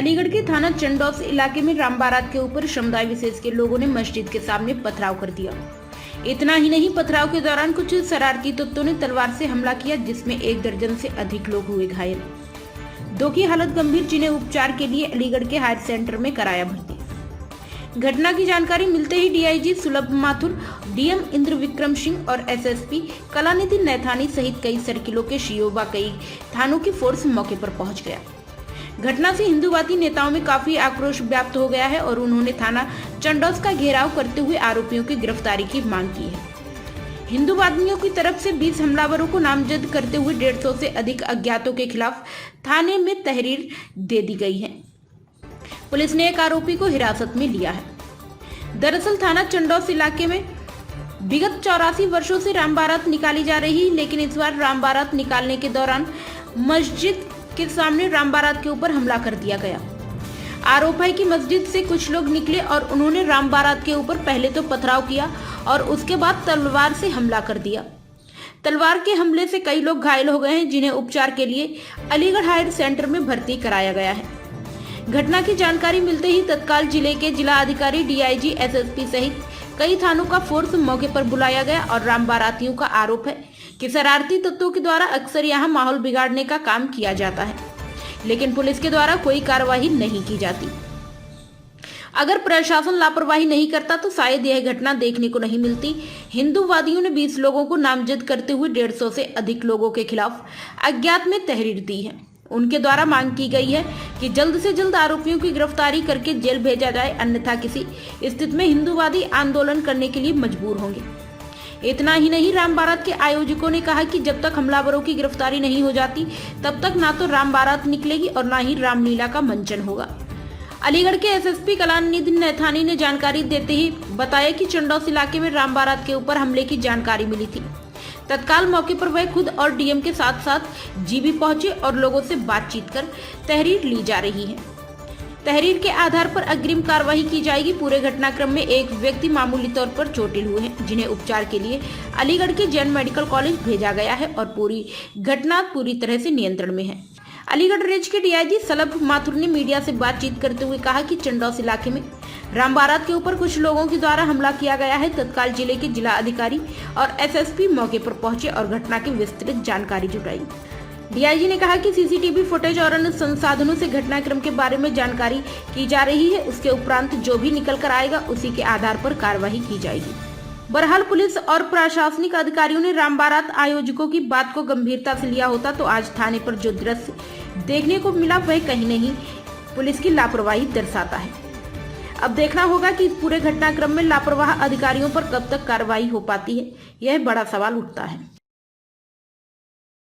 अलीगढ़ के थाना चंडौस इलाके में राम बारात के ऊपर समुदाय विशेष के लोगों ने मस्जिद के सामने पथराव कर दिया। इतना ही नहीं, पथराव के दौरान कुछ शरारती तत्वों ने तलवार से हमला किया, जिसमें 1 दर्जन से अधिक लोग हुए घायल। 2 की हालत गंभीर, जिन्हें उपचार के लिए अलीगढ़ के हायर सेंटर में कराया भर्ती। घटना की जानकारी मिलते ही डीआईजी सुलभ माथुर, डीएम इंद्र विक्रम सिंह और एसएसपी कलानिधि नैथानी सहित कई सर्किलों के सीओ व कई थानों की फोर्स मौके पर पहुंच गया। घटना से हिंदूवादी नेताओं में काफी आक्रोश व्याप्त हो गया है और उन्होंने थाना चंडौस का घेराव करते हुए आरोपियों की गिरफ्तारी की मांग की है। हिंदूवादियों की तरफ से 20 हमलावरों को नामजद करते हुए 150 से अधिक अज्ञातों के खिलाफ थाने में तहरीर दे दी गई है। पुलिस ने एक आरोपी को हिरासत में लिया है। दरअसल थाना चंडौस इलाके में विगत 84 वर्षों से राम बारात निकाली जा रही, लेकिन इस बार राम बारात निकालने के दौरान मस्जिद के सामने राम बारात के ऊपर हमला कर दिया गया। आरोप है कि मस्जिद से कुछ लोग निकले और उन्होंने राम बारात के ऊपर पहले तो पथराव किया और उसके बाद तलवार से हमला कर दिया। तलवार के हमले से कई लोग घायल हो गए हैं, जिन्हें उपचार के लिए अलीगढ़ हायर सेंटर में भर्ती कराया गया है। घटना की जानकारी मिलते ही तत्काल जिले के जिला अधिकारी, डीआईजी, एसएसपी सहित कई थानों का फोर्स मौके पर बुलाया गया और राम बारातियों का आरोप है कि शरारती तत्वों के द्वारा अक्सर यहां माहौल बिगाड़ने का काम किया जाता है, लेकिन पुलिस के द्वारा कोई कार्रवाई नहीं की जाती। अगर प्रशासन लापरवाही नहीं करता तो शायद यह घटना देखने को नहीं मिलती। हिंदूवादियों ने 20 लोगों को नामजद करते हुए 150 से अधिक लोगों के खिलाफ अज्ञात में तहरीर दी है। उनके द्वारा मांग की गई है कि जल्द से जल्द आरोपियों की गिरफ्तारी करके जेल भेजा जाए, अन्यथा किसी स्थिति में हिंदूवादी आंदोलन करने के लिए मजबूर होंगे। इतना ही नहीं, राम बारात के आयोजकों ने कहा कि जब तक हमलावरों की गिरफ्तारी नहीं हो जाती तब तक ना तो राम बारात निकलेगी और ना ही रामलीला का मंचन होगा। अलीगढ़ के एसएसपी कलानिधि नैथानी ने जानकारी देते ही बताया कि चंडौस इलाके में राम बारात के ऊपर हमले की जानकारी मिली थी। तत्काल मौके पर वह खुद और डीएम के साथ साथ जीबी पहुंचे और लोगों से बातचीत कर तहरीर ली जा रही है। तहरीर के आधार पर अग्रिम कार्रवाई की जाएगी। पूरे घटनाक्रम में एक व्यक्ति मामूली तौर पर चोटिल हुए हैं, जिन्हें उपचार के लिए अलीगढ़ के जैन मेडिकल कॉलेज भेजा गया है और पूरी घटना पूरी तरह से नियंत्रण में है। अलीगढ़ रेंज के डीआईजी सुलभ माथुर ने मीडिया से बातचीत करते हुए कहा कि चंडौस इलाके में राम बारात के ऊपर कुछ लोगों के द्वारा हमला किया गया है। तत्काल जिले के जिला अधिकारी और एसएसपी मौके पर पहुंचे और घटना की विस्तृत जानकारी जुटाई। डीआईजी ने कहा कि सीसीटीवी फुटेज और अन्य संसाधनों से घटनाक्रम के बारे में जानकारी की जा रही है। उसके उपरांत जो भी निकल कर आएगा उसी के आधार पर कार्रवाई की जाएगी। बहरहाल पुलिस और प्रशासनिक अधिकारियों ने राम बारात आयोजकों की बात को गंभीरता से लिया होता तो आज थाने पर जो दृश्य देखने को मिला वह कहीं नहीं पुलिस की लापरवाही दर्शाता है। अब देखना होगा कि पूरे घटनाक्रम में लापरवाह अधिकारियों पर कब तक कार्रवाई हो पाती है, यह बड़ा सवाल उठता है।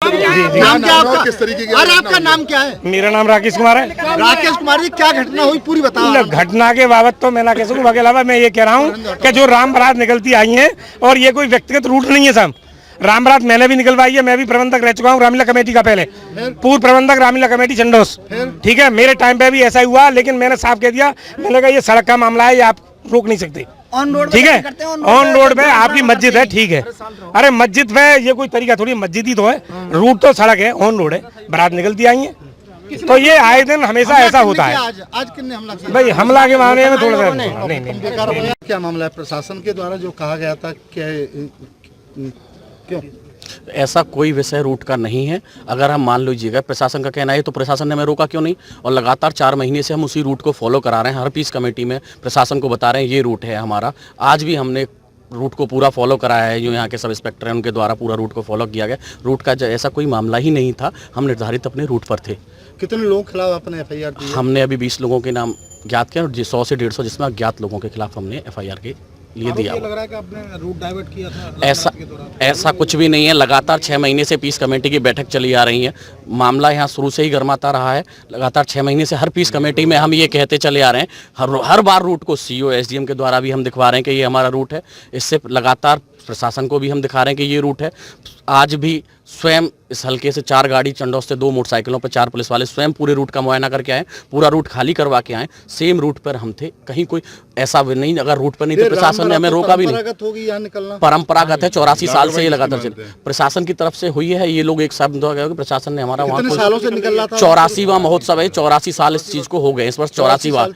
नाम क्या आपका? किस तरीके के? और आपका नाम क्या है? मेरा नाम राकेश कुमार है। राकेश कुमार जी, क्या घटना हुई पूरी बताओ। घटना के बाबत तो मैं ना कह सकूं, के अलावा मैं ये कह रहा हूँ कि जो राम बारात निकलती आई है और ये कोई व्यक्तिगत रूट नहीं है साहब। राम बारात मैंने भी निकलवाई है, मैं भी प्रबंधक रह चुका हूँ रामलीला कमेटी का, पहले पूर्व प्रबंधक रामलीला कमेटी चंडौस। ठीक है, मेरे टाइम पे भी ऐसा ही हुआ, लेकिन मैंने साफ कह दिया, मैंने कहा ये सड़क का मामला है, ये आप रोक नहीं सकते। ठीक है, ऑन रोड पे आपकी मस्जिद है, ठीक है। अरे मस्जिद पे ये कोई तरीका थोड़ी, मस्जिद ही तो है, रूट तो सड़क है, ऑन रोड है, बारात निकलती आई है, तो ये आए दिन हमेशा ऐसा होता है। आज किसने हमला किया? भाई हमला के मामले में थोड़ा नहीं। क्या मामला है? प्रशासन के द्वारा जो कहा गया था, क्या क्यों? ऐसा कोई विषय रूट का नहीं है। अगर हम मान लीजिएगा प्रशासन का कहना है तो प्रशासन ने हमें रोका क्यों नहीं, और लगातार 4 महीने से हम उसी रूट को फॉलो करा रहे हैं। हर पीस कमेटी में प्रशासन को बता रहे हैं ये रूट है हमारा। आज भी हमने रूट को पूरा फॉलो कराया है, जो यहाँ के सब इंस्पेक्टर हैं उनके द्वारा पूरा रूट को फॉलो किया गया। रूट का ऐसा कोई मामला ही नहीं था, हम निर्धारित अपने रूट पर थे। कितने लोगों के खिलाफ आपने एफआईआर दी? हमने अभी 20 लोगों के नाम ज्ञात किया और 100 से 150 जिसमें अज्ञात लोगों के खिलाफ हमने एफआईआर के लिए दिया। लग रहा है कि आपने रूट डाइवर्ट किया था? ऐसा कुछ भी नहीं है। लगातार 6 महीने से पीस कमेटी की बैठक चली आ रही है। मामला यहाँ शुरू से ही गर्माता रहा है। लगातार 6 महीने से हर पीस कमेटी में हम ये कहते चले आ रहे हैं, हर बार रूट को सीओ एसडीएम के द्वारा भी हम दिखवा रहे हैं कि ये हमारा रूट है। इससे लगातार प्रशासन को भी हम दिखा रहे हैं कि ये रूट है। आज भी स्वयं इस हल्के से 4 गाड़ी चंडौस से 2 मोटरसाइकिलों पर 4 पुलिस वाले स्वयं पूरे रूट का मुआयना करके आए, पूरा रूट खाली करवा के आए। सेम रूट पर हम थे, कहीं कोई ऐसा नहीं, अगर रूट पर नहीं तो प्रशासन ने हमें रोका भी नहीं। होगी यहाँ निकलना परंपरागत है, 84 साल से ये लगातार चल प्रशासन की तरफ से हुई है। ये लोग एक शब्द हो गया कि प्रशासन ने हमारा वहाँ सालों से निकल रहा था। 84वां महोत्सव है, 84 साल इस चीज को हो गए, इस वर्ष 84वां।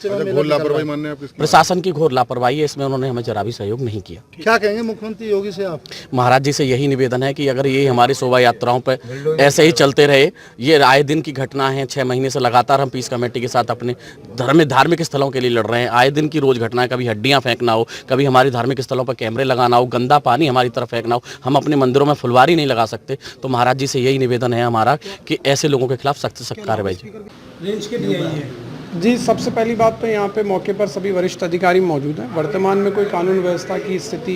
प्रशासन की घोर लापरवाही है, इसमें उन्होंने हमें जरा भी सहयोग नहीं किया। क्या कहेंगे मुख्यमंत्री योगी से आप? महाराज जी से यही निवेदन है कि अगर ये हमारी शोभा यात्राओं पर ऐसे ही चलते रहे, ये आए दिन की घटना है। 6 महीने से लगातार हम पीस कमेटी के साथ अपने धार्मिक स्थलों के लिए लड़ रहे हैं। आए दिन की रोज घटना है, कभी हड्डियां फेंकना हो, कभी हमारी धार्मिक स्थलों पर कैमरे लगाना हो, गंदा पानी हमारी तरफ फेंकना हो, हम अपने मंदिरों में फुलवारी नहीं लगा सकते। तो महाराज जी से यही निवेदन है हमारा कि ऐसे लोगों के खिलाफ सख्त से सख्त कार्रवाई। रेंज के DI है जी। सबसे पहली बात तो यहाँ पे मौके पर सभी वरिष्ठ अधिकारी मौजूद हैं। वर्तमान में कोई कानून व्यवस्था की स्थिति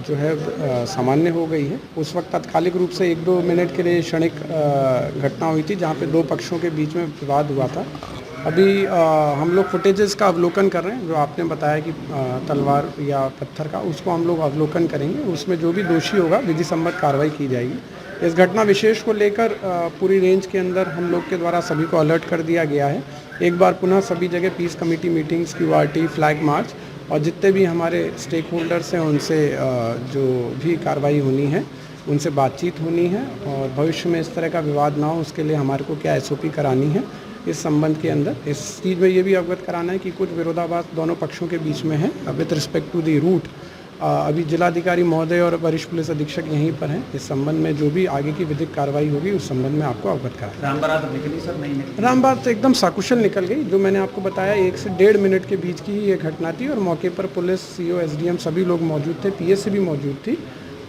जो है सामान्य हो गई है। उस वक्त तात्कालिक रूप से 1-2 मिनट के लिए क्षणिक घटना हुई थी जहाँ पे 2 पक्षों के बीच में विवाद हुआ था। अभी हम लोग फुटेजेस का अवलोकन कर रहे हैं। जो आपने बताया कि तलवार या पत्थर का, उसको हम लोग अवलोकन करेंगे। उसमें जो भी दोषी होगा विधि सम्मत कार्रवाई की जाएगी। इस घटना विशेष को लेकर पूरी रेंज के अंदर हम लोग के द्वारा सभी को अलर्ट कर दिया गया है। एक बार पुनः सभी जगह peace committee meetings, QRT, flag march और जितने भी हमारे स्टेक होल्डर्स हैं उनसे जो भी कार्रवाई होनी है उनसे बातचीत होनी है। और भविष्य में इस तरह का विवाद ना हो उसके लिए हमारे को क्या SOP करानी है इस संबंध के अंदर। इस चीज़ में ये भी अवगत कराना है कि कुछ विरोधाभास दोनों पक्षों के बीच में है with respect to the root. अभी जिलाधिकारी महोदय और वरिष्ठ पुलिस अधीक्षक यहीं पर हैं। इस संबंध में जो भी आगे की विधिक कार्रवाई होगी उस संबंध में आपको अवगत कराएं। राम बारात निकली सर? नहीं निकली। राम बारात एकदम सकुशल निकल गई। जो मैंने आपको बताया 1 से 1.5 मिनट के बीच की ही ये घटना थी और मौके पर पुलिस, CO, SDM सभी लोग मौजूद थे, PSC भी मौजूद थी।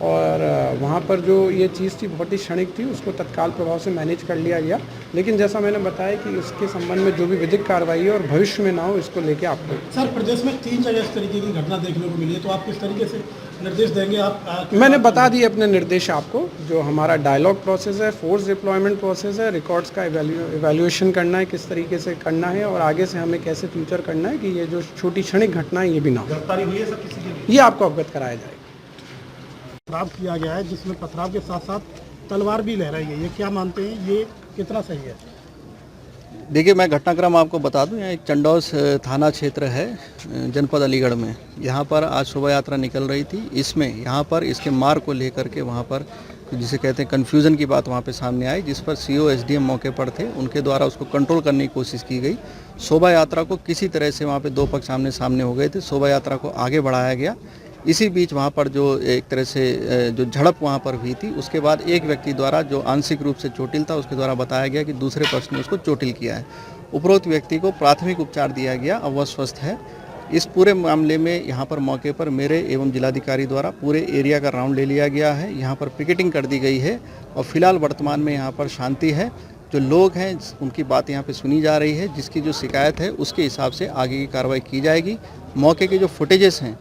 और वहाँ पर जो ये चीज़ थी बहुत ही क्षणिक थी, उसको तत्काल प्रभाव से मैनेज कर लिया गया। लेकिन जैसा मैंने बताया कि उसके संबंध में जो भी विधिक कार्रवाई है और भविष्य में ना हो इसको लेके आपको। सर, प्रदेश में 3 जगह इस तरीके की घटना देखने को मिली है, तो आप किस तरीके से निर्देश देंगे? आप मैंने बता दिए अपने निर्देश आपको। जो हमारा डायलॉग प्रोसेस है, फोर्स डिप्लॉयमेंट प्रोसेस है, रिकॉर्ड्स का इवैल्यूएशन करना है, किस तरीके से करना है और आगे से हमें कैसे फ्यूचर करना है कि ये जो छोटी क्षणिक घटना है ये भी ना हो। गिरफ्तारी हुई है सर किसी की? ये आपको अवगत कराया जाएगा। पथराव किया गया है जिसमें पथराव के साथ साथ तलवार भी लहराई गई है, क्या मानते हैं ये कितना सही है? देखिए, मैं घटनाक्रम आपको बता दूं। यहाँ एक चंडौस थाना क्षेत्र है जनपद अलीगढ़ में। यहाँ पर आज शोभा यात्रा निकल रही थी। इसमें यहाँ पर इसके मार्ग को लेकर के वहाँ पर जिसे कहते हैं कन्फ्यूज़न की बात वहाँ पे सामने आई, जिस पर CO, SDM मौके पर थे। उनके द्वारा उसको कंट्रोल करने की कोशिश की गई। शोभा यात्रा को किसी तरह से वहाँ पे 2 पक्ष आमने सामने हो गए थे। शोभा यात्रा को आगे बढ़ाया गया। इसी बीच वहाँ पर जो एक तरह से जो झड़प वहाँ पर हुई थी, उसके बाद एक व्यक्ति द्वारा जो आंशिक रूप से चोटिल था उसके द्वारा बताया गया कि दूसरे पक्ष ने उसको चोटिल किया है। उपरोक्त व्यक्ति को प्राथमिक उपचार दिया गया, अब वह स्वस्थ है। इस पूरे मामले में यहाँ पर मौके पर मेरे एवं जिलाधिकारी द्वारा पूरे एरिया का राउंड ले लिया गया है। यहाँ पर पिकेटिंग कर दी गई है और फिलहाल वर्तमान में यहाँ पर शांति है। जो लोग हैं उनकी बात यहाँ पे सुनी जा रही है। जिसकी जो शिकायत है उसके हिसाब से आगे की कार्रवाई की जाएगी। मौके के जो फुटेजेस हैं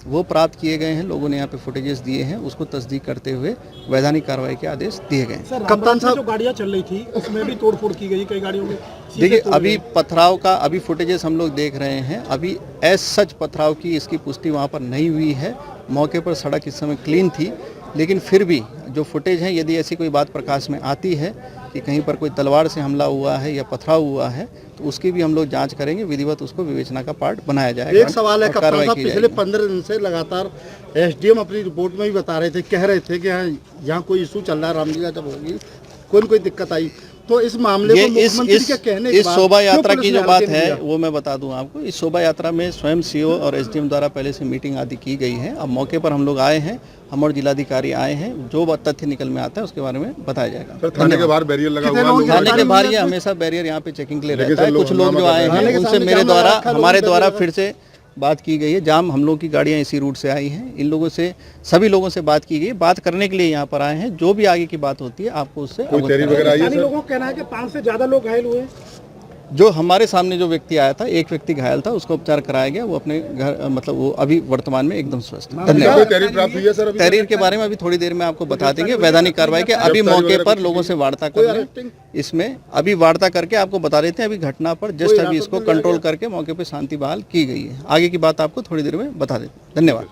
वो प्राप्त किए गए हैं, लोगों ने यहाँ पे फुटेजेस दिए हैं, उसको तस्दीक करते हुए वैधानिक कार्रवाई के आदेश दिए गए हैं। कप्तान साहब, जो गाड़ियाँ चल रही थी उसमें भी तोड़फोड़ की गई, कई गाड़ियों में। देखिए, अभी पथराव का अभी फुटेजेस हम लोग देख रहे हैं। अभी एज सच पथराव की इसकी पुष्टि वहाँ पर नहीं हुई है। मौके पर सड़क इस समय क्लीन थी, लेकिन फिर भी जो फुटेज हैं, यदि ऐसी कोई बात प्रकाश में आती है कि कहीं पर कोई तलवार से हमला हुआ है या पथराव हुआ है, तो उसकी भी हम लोग जांच करेंगे। विधिवत उसको विवेचना का पार्ट बनाया जाएगा। एक सवाल है कप्तान साहब, पिछले 15 दिन से लगातार SDM अपनी रिपोर्ट में भी बता रहे थे, कह रहे थे कि यहाँ कोई इशू चल रहा है, रामलीला जब होगी कोई दिक्कत आई, तो इस मामले को मुख्यमंत्री के कहने के इस बाद शोभा यात्रा की जो बात है वो मैं बता दूं आपको। इस शोभा यात्रा में स्वयं CO और SDM द्वारा पहले से मीटिंग आदि की गई है। अब मौके पर हम लोग आए हैं, हम और जिलाधिकारी आए हैं। जो तथ्य निकल में आता है उसके बारे में बताया जाएगा। थाने के बाहर बैरियर लगा हुआ है। थाने के बाहर ये हमेशा बैरियर यहाँ पे चेकिंग के लिए रहता है। कुछ लोग जो आए हैं उनसे हमारे द्वारा फिर से बात की गई है। जाम हम लोग की गाड़ियाँ इसी रूट से आई हैं। इन लोगों से, सभी लोगों से बात की गई, बात करने के लिए यहाँ पर आए हैं। जो भी आगे की बात होती है आपको उससे लोगों का कहना है कि 5 से ज़्यादा लोग घायल हुए। जो हमारे सामने जो व्यक्ति आया था, एक व्यक्ति घायल था, उसको उपचार कराया गया। वो अपने घर मतलब वो अभी वर्तमान में एकदम स्वस्थ है। धन्यवाद। तहरीर के बारे में अभी थोड़ी देर में आपको बता देंगे वैधानिक कार्रवाई के। अभी मौके पर लोगों से वार्ता कर रहे हैं। इसमें अभी वार्ता करके आपको बता देते हैं। अभी घटना पर जस्ट अभी इसको कंट्रोल करके मौके पर शांति बहाल की गई है। आगे की बात आपको थोड़ी देर में बता देते हैं। धन्यवाद।